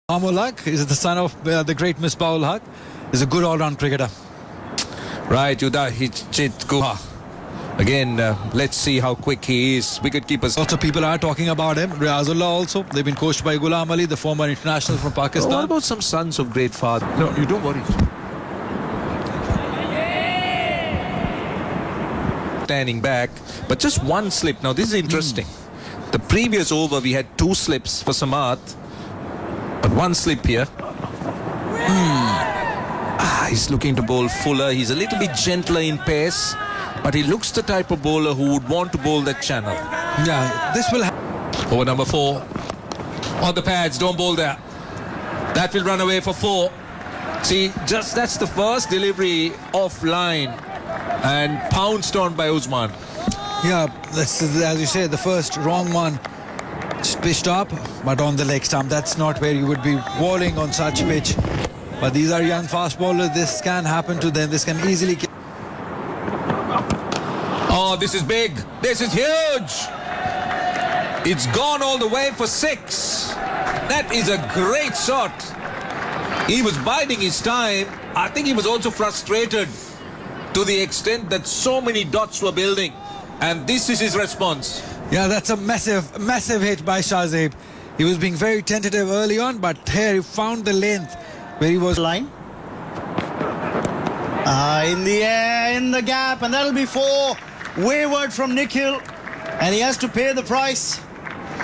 Amol Haq is the son of the great Misbah-ul Haq. Is a good all-round cricketer. Right, Udahijit Guha. Again, let's see how quick he is. Wicketkeepers. Also, people are talking about him. Riazullah also. They've been coached by Ghulam Ali, the former international from Pakistan. What about some sons of great father? No, you don't worry. Standing back, but just one slip. Now, this is interesting. The previous over, we had 2 slips for Samad, but 1 slip here. He's looking to bowl fuller. He's a little bit gentler in pace, but he looks the type of bowler who would want to bowl that channel. Yeah, this will Over number 4. On the pads, don't bowl there. That will run away for 4. See, just that's the first delivery offline and pounced on by Usman. Yeah, that's, as you say, the first wrong one. Just pitched up, but on the leg stump. That's not where you would be bowling on such pitch. But these are young fast bowlers. This can happen to them. This can easily... Oh, this is big. This is huge. It's gone all the way for 6. That is a great shot. He was biding his time. I think he was also frustrated to the extent that so many dots were building. And this is his response. Yeah, that's a massive hit by Shahzeb. He was being very tentative early on, but here he found the length where he was... Line. In the air, in the gap, and that'll be 4. Wayward from Nikhil, and he has to pay the price.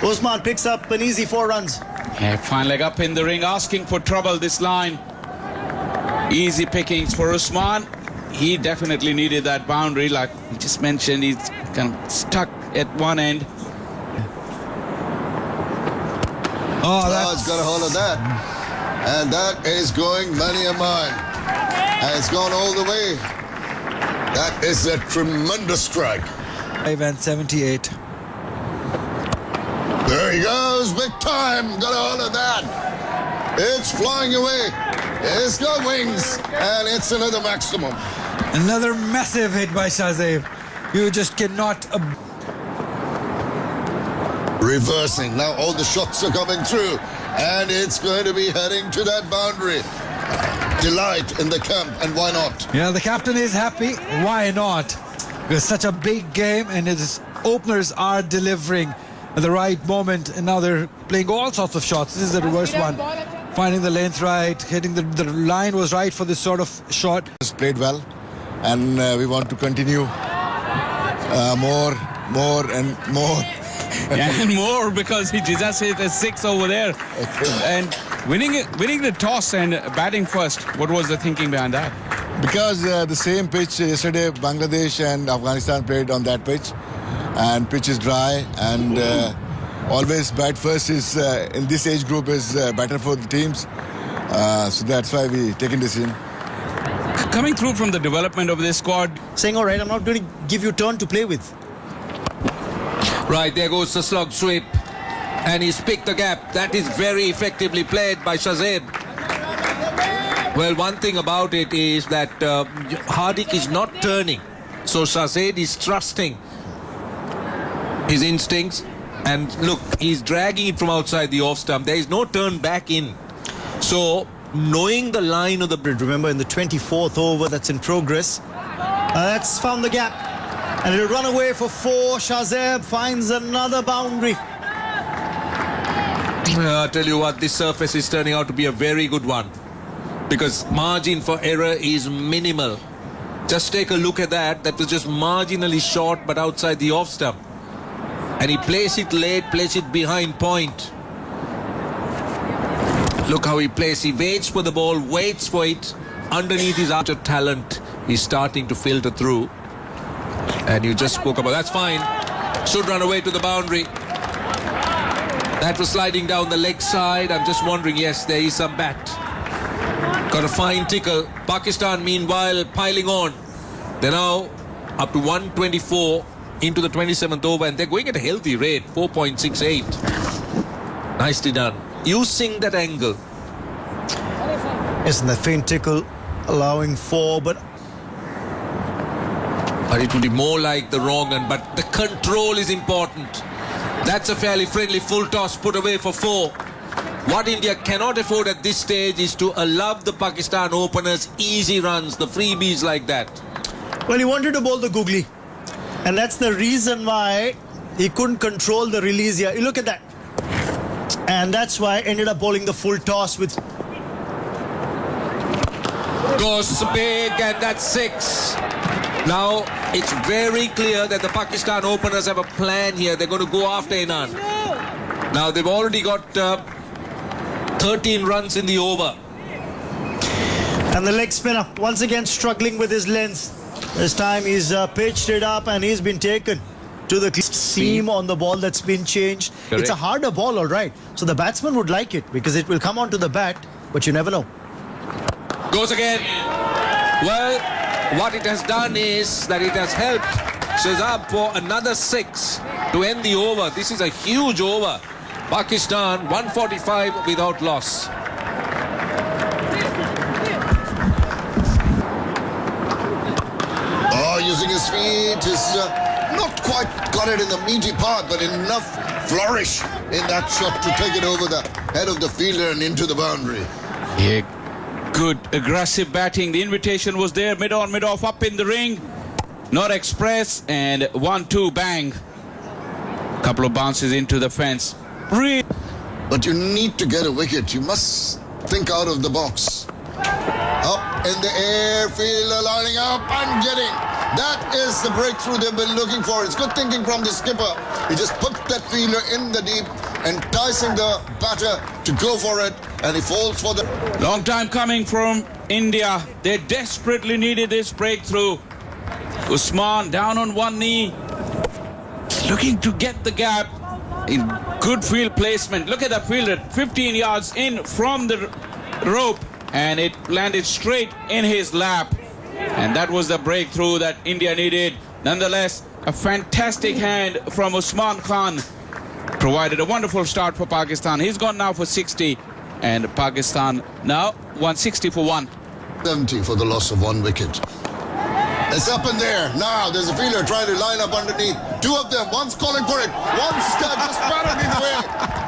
Usman picks up an easy 4 runs. Yeah, fine leg up in the ring, asking for trouble this line. Easy pickings for Usman. He definitely needed that boundary, like we just mentioned. He's kind of stuck at one end. Oh, it's got a hold of that. And that is going many a mile. And it's gone all the way. That is a tremendous strike. 5 and 78. There he goes, big time. Got a hold of that. It's flying away. It's got wings. And it's another maximum. Another massive hit by Shahzeb. You just cannot... Reversing. Now all the shots are coming through. And it's going to be heading to that boundary. Delight in the camp, and why not? Yeah, the captain is happy. Why not? Because such a big game, and his openers are delivering at the right moment. And now they're playing all sorts of shots. This is the reverse one. Finding the length right, hitting the line was right for this sort of shot. He's played well, and we want to continue more and more. Yeah, and more, because he just hit a 6 over there. And winning the toss and batting first, what was the thinking behind that? Because the same pitch yesterday, Bangladesh and Afghanistan played on that pitch, and pitch is dry, and always bat first is in this age group is better for the teams. So that's why we taken decision. Coming through from the development of this squad, Saying, all right, I'm not going to give you turn to play with. Right, there goes the slog sweep. And he's picked the gap. That is very effectively played by Shahzeb. Well, one thing about it is that Hardik is not turning. So Shahzeb is trusting his instincts. And look, he's dragging it from outside the off stump. There is no turn back in. So, knowing the line of the... Remember, in the 24th over that's in progress, that's found the gap. And it'll run away for 4. Shahzeb finds another boundary. I tell you what, this surface is turning out to be a very good one, because margin for error is minimal. Just take a look at that. That was just marginally short, but outside the off stump. And he plays it late, plays it behind point. Look how he plays. He waits for the ball, waits for it. Underneath his archer talent is starting to filter through. And you just spoke about, that's fine. Should run away to the boundary. That was sliding down the leg side. I'm just wondering, yes, there is some bat. Got a fine tickle. Pakistan, meanwhile, piling on. They're now up to 124 into the 27th over, and they're going at a healthy rate, 4.68. Nicely done. Using that angle. Isn't that faint tickle allowing 4, but it will be more like the wrong one, but the control is important. That's a fairly friendly full toss put away for 4. What India cannot afford at this stage is to allow the Pakistan openers easy runs, the freebies like that. Well, he wanted to bowl the googly. And that's the reason why he couldn't control the release here. You look at that. And that's why I ended up bowling the full toss with... Goes big, and that's 6. Now, it's very clear that the Pakistan openers have a plan here. They're going to go after Inan. Now, they've already got 13 runs in the over. And the leg spinner, once again struggling with his length. This time he's pitched it up and he's been taken to the seam on the ball that's been changed. Correct. It's a harder ball, all right. So the batsman would like it because it will come onto the bat, but you never know. Goes again. Well, what it has done is that it has helped Shazab for another 6 to end the over. This is a huge over. Pakistan 145 without loss. Oh, using his feet is not quite got it in the meaty part, but enough flourish in that shot to take it over the head of the fielder and into the boundary. Yeah, good aggressive batting. The invitation was there, mid-on, mid-off, up in the ring. Not express, and 1-2, bang. Couple of bounces into the fence. But you need to get a wicket. You must think out of the box. Up in the air, fielder lining up and getting. That is the breakthrough they've been looking for. It's good thinking from the skipper. He just put that fielder in the deep, enticing the batter to go for it, and he falls for the... Long time coming from India. They desperately needed this breakthrough. Usman down on one knee, looking to get the gap in good field placement. Look at the fielder, 15 yards in from the rope, and it landed straight in his lap. And that was the breakthrough that India needed. Nonetheless, a fantastic hand from Usman Khan provided a wonderful start for Pakistan. He's gone now for 60, and Pakistan now 160 for 1. 70 for the loss of 1 wicket. It's up in there. Now there's a fielder trying to line up underneath. 2 of them. One's calling for it. One's just batting it away.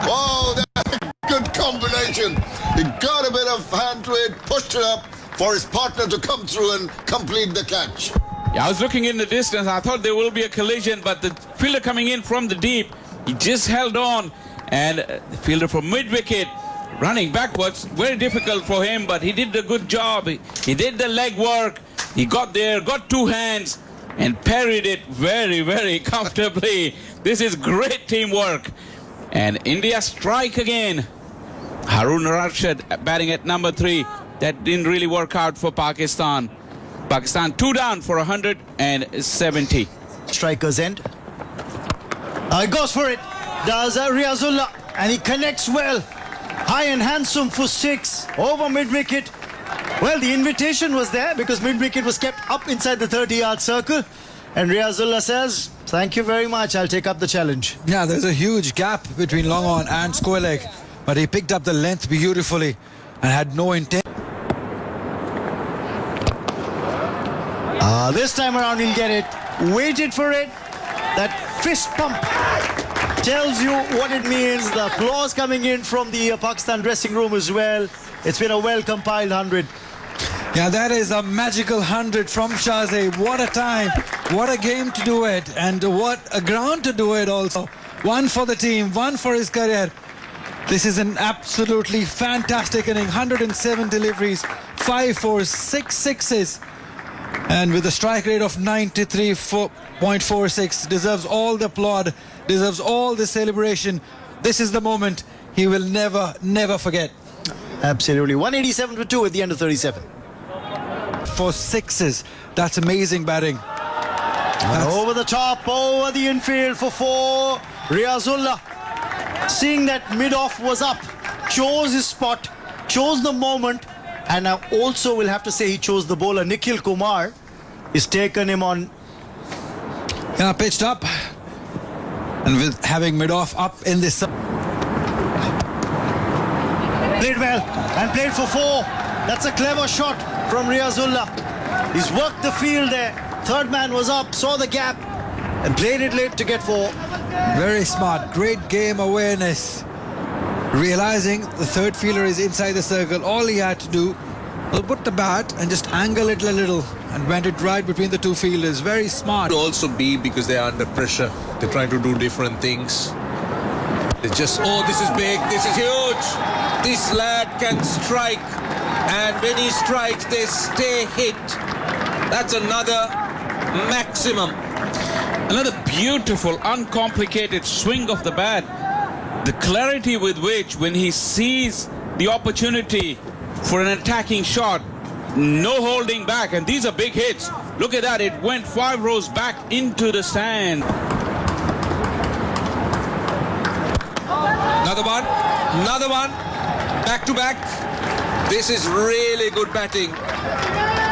Oh, that's a good combination. He got a bit of hand to it, pushed it up for his partner to come through and complete the catch. Yeah, I was looking in the distance. I thought there will be a collision, but the fielder coming in from the deep, he just held on. And the fielder from mid-wicket running backwards, very difficult for him, but he did a good job. He did the leg work. He got there, got 2 hands, and parried it very, very comfortably. This is great teamwork. And India strike again. Harun Rashid batting at number 3. That didn't really work out for Pakistan. Pakistan 2 down for 170. Striker's end. He goes for it. Does Riazullah, and he connects well. High and handsome for 6 over mid-wicket. Well, the invitation was there because mid-wicket was kept up inside the 30-yard circle. And Riazullah says, thank you very much, I'll take up the challenge. Yeah, there's a huge gap between long on and square leg, but he picked up the length beautifully and had no intent. This time around he'll get it. Waited for it. That fist pump tells you what it means. The applause coming in from the Pakistan dressing room as well. It's been a well-compiled 100. Yeah, that is a magical 100 from Shahzeb. What a time, what a game to do it, and what a ground to do it also. 1 for the team, 1 for his career. This is an absolutely fantastic inning. 107 deliveries, 5 fours, 6 sixes, and with a strike rate of 93.46. Deserves all the applaud, deserves all the celebration. This is the moment he will never, never forget. Absolutely. 187 for 2 at the end of 37. For 6s, that's amazing batting. Over the top, over the infield for 4. Riazullah, seeing that mid-off was up, chose his spot, chose the moment, and I also will have to say he chose the bowler. Nikhil Kumar is taken him on. Yeah, pitched up, and with having mid-off up in this. Played well and played for 4. That's a clever shot from Riazullah. He's worked the field there. Third man was up, saw the gap, and played it late to get 4. Very smart, great game awareness. Realizing the third fielder is inside the circle, all he had to do was put the bat and just angle it a little and went it right between the two fielders. Very smart. Could also be because they're under pressure. They're trying to do different things. They just, oh, this is big, this is huge. This lad can strike, and when he strikes, they stay hit. That's another maximum. Another beautiful, uncomplicated swing of the bat. The clarity with which, when he sees the opportunity for an attacking shot, no holding back, and these are big hits. Look at that, it went 5 rows back into the stand. Another one, back to back. This is really good batting.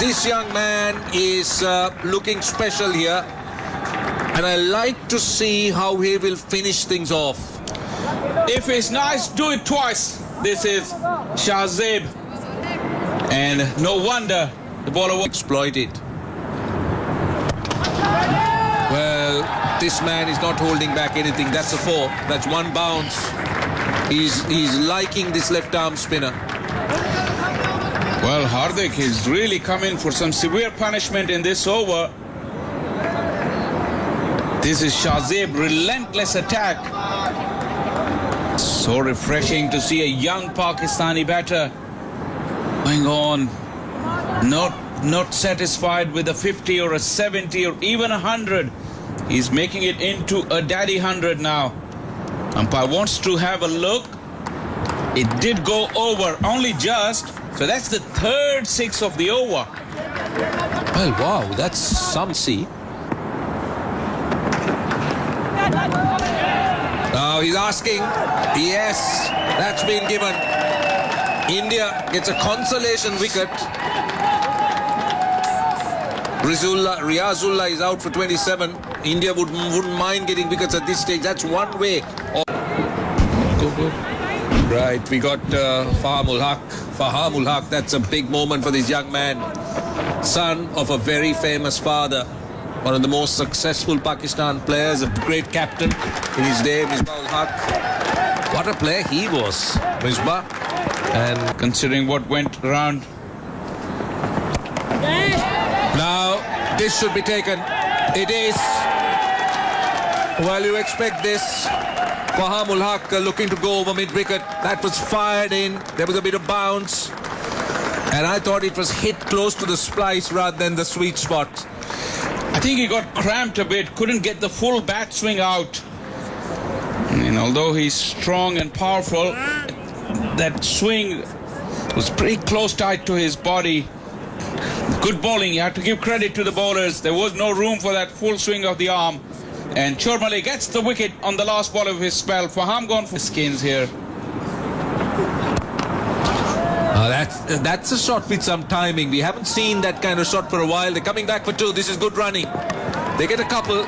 This young man is looking special here, and I like to see how he will finish things off. If it's nice, do it twice. This is Shahzeb, and no wonder the bowler will exploit it. Well, this man is not holding back anything. That's a 4. That's 1 bounce. He's liking this left arm spinner. Well, Hardik is really coming for some severe punishment in this over. This is Shahzeb, relentless attack. So refreshing to see a young Pakistani batter going on, not satisfied with a 50 or a 70 or even 100. He's making it into a daddy 100 now. Umpire wants to have a look. It did go over, only just. So that's the 3rd 6 of the over. Well, wow, that's some see. Now he's asking. Yes, that's been given. India gets a consolation wicket. Riazullah is out for 27. India wouldn't mind getting wickets at this stage. That's one way. Go. Right, we got Fahamul Haq. That's a big moment for this young man. Son of a very famous father. One of the most successful Pakistan players, a great captain in his day, Misbah-ul Haq. What a player he was, Misbah. And considering what went around. Now, this should be taken. It is. Well, you expect this. Fahamul Haq looking to go over mid-wicket. That was fired in. There was a bit of bounce. And I thought it was hit close to the splice rather than the sweet spot. I think he got cramped a bit, couldn't get the full bat swing out. And although he's strong and powerful, that swing was pretty close tight to his body. Good bowling, you have to give credit to the bowlers. There was no room for that full swing of the arm. And Chormale gets the wicket on the last ball of his spell. Faham gone for skins here. That's a shot with some timing. We haven't seen that kind of shot for a while. They're coming back for 2. This is good running. They get a couple.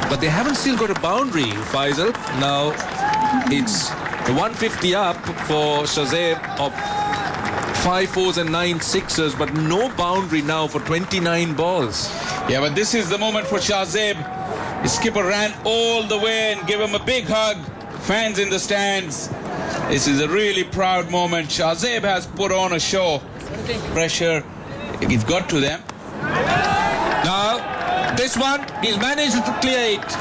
But they haven't still got a boundary, Faisal. Now, it's the 150 up for Shahzeb of 5 4s and 9 6s, but no boundary now for 29 balls. Yeah, but this is the moment for Shahzeb. His skipper ran all the way and gave him a big hug. Fans in the stands. This is a really proud moment. Shahzeb has put on a show. Pressure, it got to them. Now, this one, he's managed to clear it.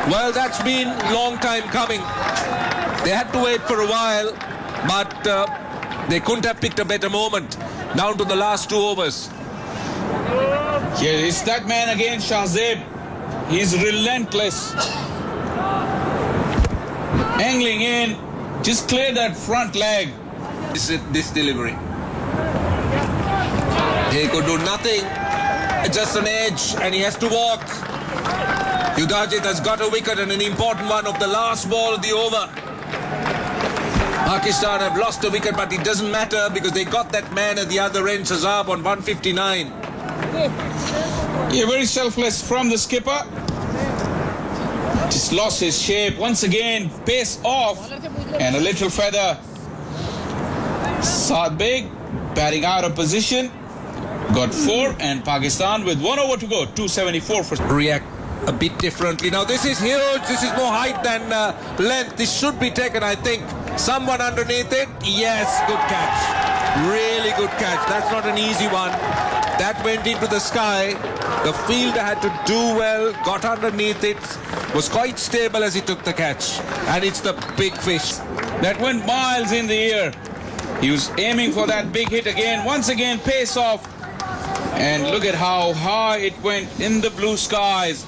Well, that's been a long time coming. They had to wait for a while, but they couldn't have picked a better moment. Down to the last 2 overs. Yeah, it's that man again, Shahzeb. He's relentless. Angling in, just clear that front leg. This delivery. He could do nothing. Just an edge, and he has to walk. Udajit has got a wicket and an important one of the last ball of the over. Pakistan have lost a wicket, but it doesn't matter because they got that man at the other end, Shahzab, on 159. Yeah, very selfless from the skipper. Just lost his shape. Once again, pace off and a little feather. Saad Beg batting out of position. Got 4 and Pakistan with 1 over to go. 274 for... React a bit differently. Now this is huge. This is more height than length. This should be taken, I think. Someone underneath it. Yes, good catch. Really good catch. That's not an easy one. That went into the sky. The fielder had to do well, got underneath it, was quite stable as he took the catch. And it's the big fish. That went miles in the air. He was aiming for that big hit again. Once again, pace off. And look at how high it went in the blue skies.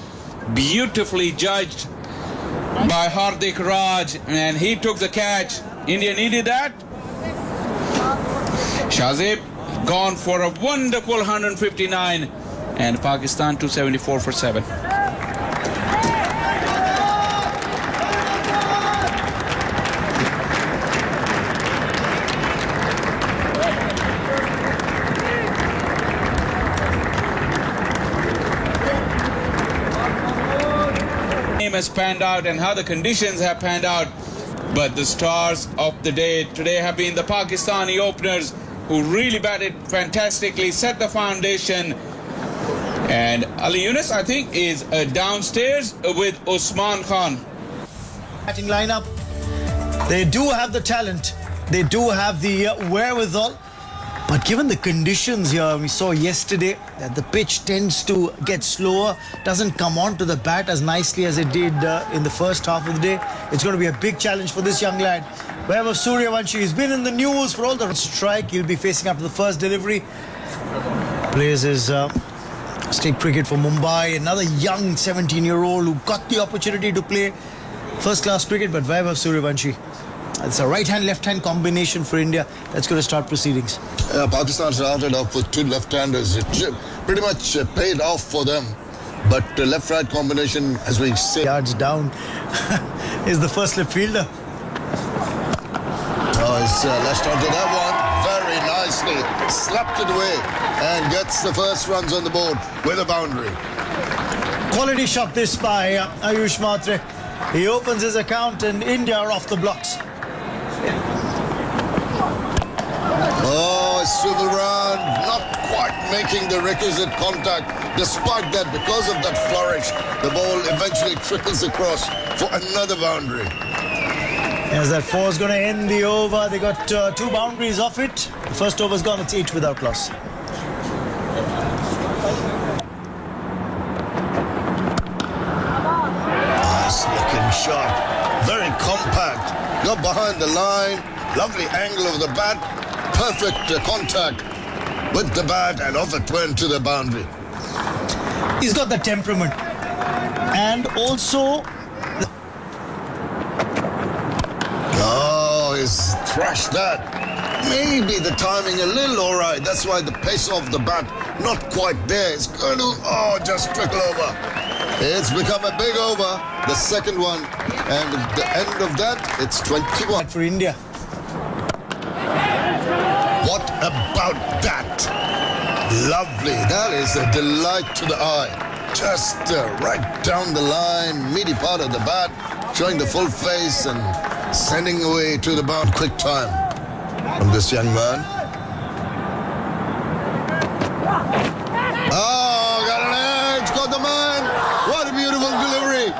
Beautifully judged by Hardik Raj. And he took the catch. India needed that. Shazib gone for a wonderful 159. And Pakistan 274 for 7. Has panned out and how the conditions have panned out, but the stars of the day today have been the Pakistani openers who really batted fantastically, set the foundation. And Ali Yunus, I think, is downstairs with Usman Khan. Batting lineup, they do have the talent, they do have the wherewithal, but given the conditions here, we saw yesterday that the pitch tends to get slower, doesn't come onto the bat as nicely as it did in the first half of the day. It's going to be a big challenge for this young lad. Wherever Suryavanshi, he's been in the news for all the strike. He'll be facing up to the first delivery. Plays his state cricket for Mumbai. Another young 17-year-old who got the opportunity to play first-class cricket, but Vaibhav Suryavanshi, it's a right-hand, left-hand combination for India that's going to start proceedings. Pakistan started off with 2 left-handers. It pretty much paid off for them. But left-right combination, as we say... Yards down is the first left fielder. Oh, he's lashed onto that one very nicely. Slapped it away and gets the first runs on the board with a boundary. Quality shot this by Ayush Matre. He opens his account and India are off the blocks. Oh, swivel run, not quite making the requisite contact. Despite that, because of that flourish, the ball eventually trickles across for another boundary. As that 4 is going to end the over. They got 2 boundaries off it. The first over's gone, it's 8 without loss. Nice looking shot, very compact. Got behind the line, lovely angle of the bat, perfect contact with the bat, and off it went to the boundary. He's got the temperament. And also... Oh, he's thrashed that. Maybe the timing a little all right. That's why the pace of the bat not quite there. It's going to, just trickle over. It's become a big over, the second one. And at the end of that, it's 21. For India. What about that? Lovely. That is a delight to the eye. Just right down the line, meaty part of the bat, showing the full face and sending away to the bound. Quick time from this young man. Oh, got an edge, got the man. What a beautiful delivery.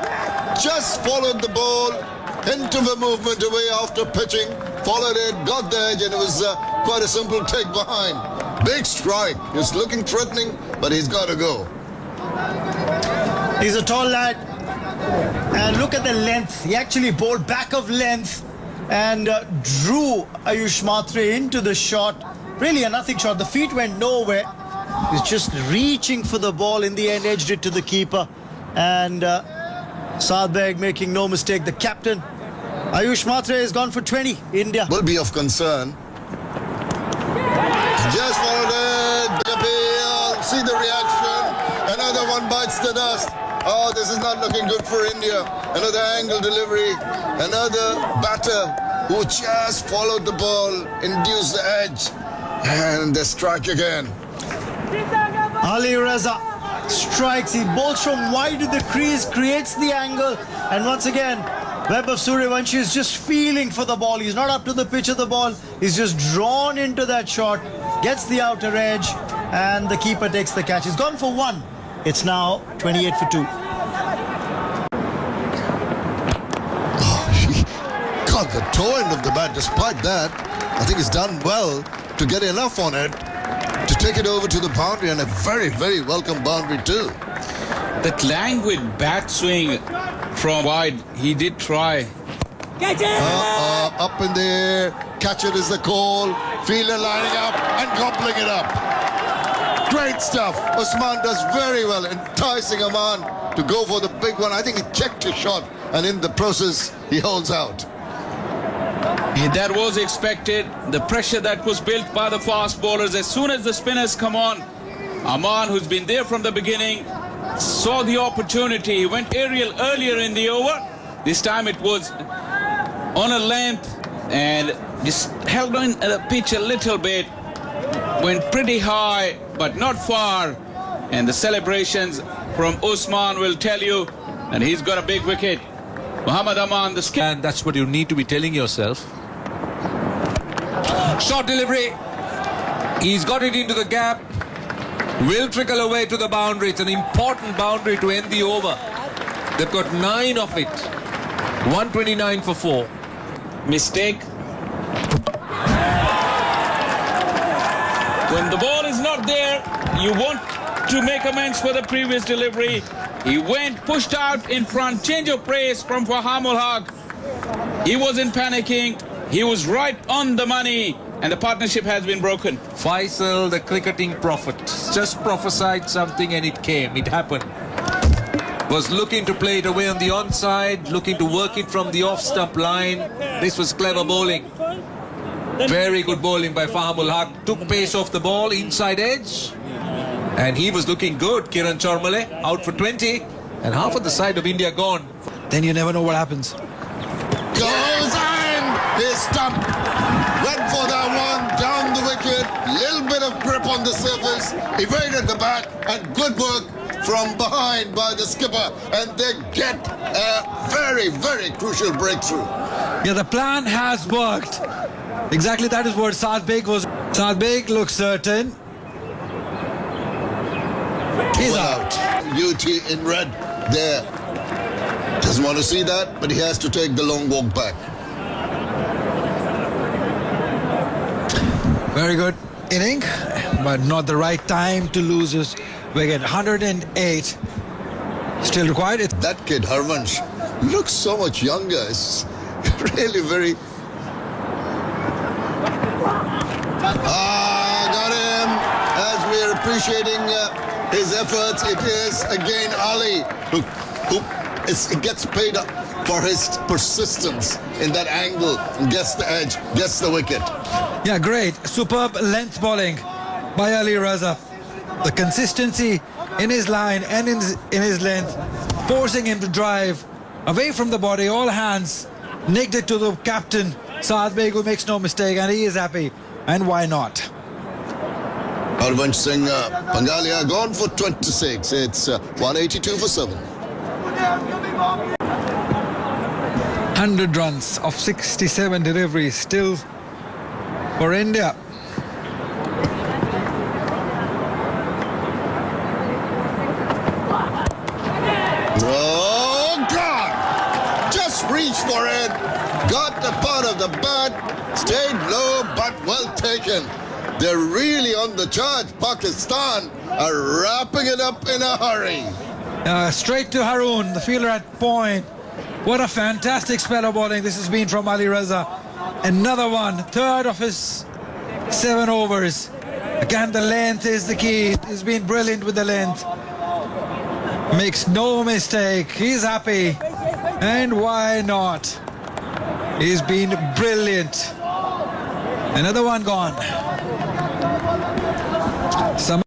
Just followed the ball into the movement away after pitching. Followed it, got the edge, and it was quite a simple take behind. Big strike. He's looking threatening, but he's got to go. He's a tall lad. And look at the length. He actually bowled back of length and drew Ayush Matre into the shot. Really a nothing shot. The feet went nowhere. He's just reaching for the ball. In the end, edged it to the keeper. And Saad Beg making no mistake. The captain, Ayush Matre, has gone for 20. India will be of concern. Just followed it. Big appeal. See the reaction. Another one bites the dust. Oh, this is not looking good for India. Another angle delivery. Another batter who just followed the ball, induced the edge, and they strike again. Ali Reza strikes. He bowls from wide to the crease, creates the angle, and once again, Vaibhav Suryavanshi is just feeling for the ball. He's not up to the pitch of the ball. He's just drawn into that shot, gets the outer edge, and the keeper takes the catch. He's gone for 1. It's now 28 for 2. Oh, he got the toe end of the bat. Despite that, I think he's done well to get enough on it to take it over to the boundary, and a very, very welcome boundary too. That languid bat swing from wide, he did try. Up in the air, catcher is the call, fielder lining up and gobbling it up. Great stuff. Usman does very well, enticing Aman to go for the big one. I think he checked his shot, and in the process, he holds out. That was expected. The pressure that was built by the fast bowlers. As soon as the spinners come on, Aman, who's been there from the beginning, saw the opportunity. He went aerial earlier in the over. This time it was on a length and just held on the pitch a little bit. Went pretty high, but not far. And the celebrations from Usman will tell you, and he's got a big wicket. Muhammad Aman, the skip. And that's what you need to be telling yourself. Short delivery. He's got it into the gap. Will trickle away to the boundary. It's an important boundary to end the over. They've got 9 of it. 129 for 4. Mistake. When the ball is not there, you want to make amends for the previous delivery. He went, pushed out in front, change of pace from Fahamul Haq. He wasn't panicking. He was right on the money, and the partnership has been broken. Faisal, the cricketing prophet, just prophesied something and it came. It happened. Was looking to play it away on the onside, looking to work it from the off-stump line. This was clever bowling. Very good bowling by Fahamul Haq. Took pace off the ball, inside edge. And he was looking good. Kiran Charmale out for 20. And half of the side of India gone. Then you never know what happens. Goes and his stump. Went for that one, down the wicket. Little bit of grip on the surface. Evaded the bat, and good work from behind by the skipper. And they get a very, very crucial breakthrough. Yeah, the plan has worked. Exactly, that is what Saad Beg was. Saad Beg looks certain. He's out. UT in red there. Doesn't want to see that, but he has to take the long walk back. Very good inning, but not the right time to lose his wicket. 108 still required. That kid, Harvansh, looks so much younger. It's really very... got him. As we're appreciating his efforts, it is again Ali who it gets paid up for his persistence in that angle and gets the edge, gets the wicket. Yeah, great. Superb length bowling by Ali Raza. The consistency in his line and in his length, forcing him to drive away from the body, all hands, nicked it to the captain, Saad Beg, who makes no mistake, and he is happy. And why not? Harvansh Singh, Pangalia gone for 26. It's 182 for 7. 100 runs of 67 deliveries still for India. Oh, God! Just reached for it. Got the part of the bat. Stayed low, but well taken. They're really on the charge. Pakistan are wrapping it up in a hurry. Straight to Haroon, the fielder at point. What a fantastic spell of bowling this has been from Ali Raza. Another one, third of his 7 overs. Again, the length is the key. He's been brilliant with the length. Makes no mistake. He's happy. And why not? He's been brilliant. Another one gone.